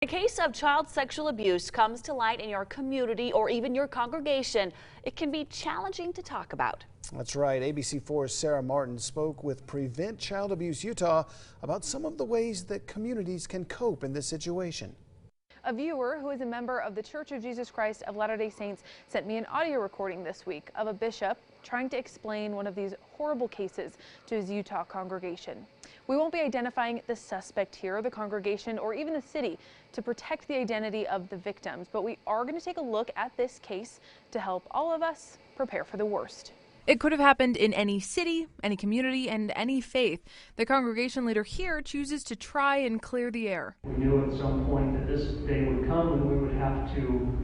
A case of child sexual abuse comes to light in your community or even your congregation. It can be challenging to talk about. That's right. ABC4's Sarah Martin spoke with Prevent Child Abuse Utah about some of the ways that communities can cope in this situation. A viewer who is a member of the Church of Jesus Christ of Latter-day Saints sent me an audio recording this week of a bishop trying to explain one of these horrible cases to his Utah congregation. We won't be identifying the suspect here, the congregation, or even the city to protect the identity of the victims, but we are going to take a look at this case to help all of us prepare for the worst. It could have happened in any city, any community, and any faith. The congregation leader here chooses to try and clear the air. We knew at some point that this day would come and we would have to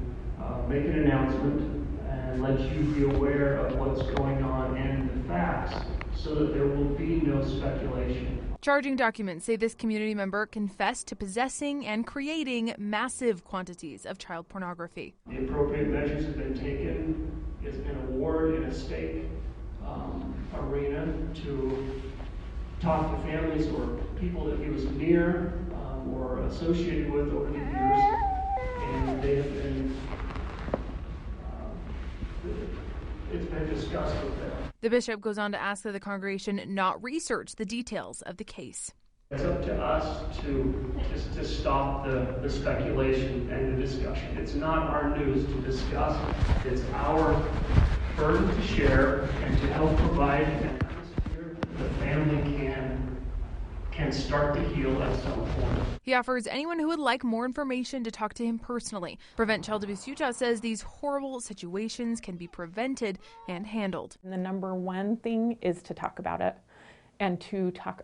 make an announcement and let you be aware of what's going on and the facts so that there will be no speculation. Charging documents say this community member confessed to possessing and creating massive quantities of child pornography. The appropriate measures have been taken. It's been a ward in a stake arena to talk to families or people that he was near or associated with over the years, and they have been it's been discussed with them. The bishop goes on to ask that the congregation not research the details of the case. It's up to us to stop the speculation and the discussion. It's not our news to discuss. It's our burden to share and to help provide an atmosphere the family can start to heal at some point. He offers anyone who would like more information to talk to him personally. Prevent Child Abuse Utah says these horrible situations can be prevented and handled. And the number one thing is to talk about it and to talk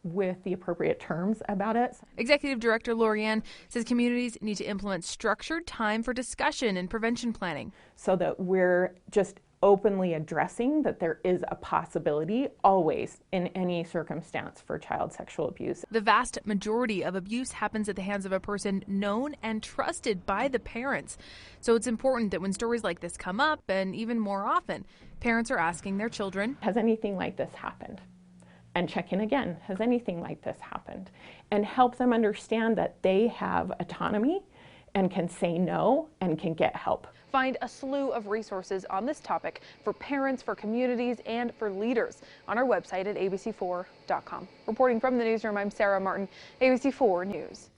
with the appropriate terms about it. Executive Director Lorianne says communities need to implement structured time for discussion and prevention planning. So that we're just openly addressing that there is a possibility always in any circumstance for child sexual abuse. The vast majority of abuse happens at the hands of a person known and trusted by the parents. So it's important that when stories like this come up, and even more often, parents are asking their children, has anything like this happened? And check in again, has anything like this happened? And help them understand that they have autonomy and can say no and can get help. Find a slew of resources on this topic for parents, for communities, and for leaders on our website at abc4.com. Reporting from the newsroom, I'm Sarah Martin, ABC4 News.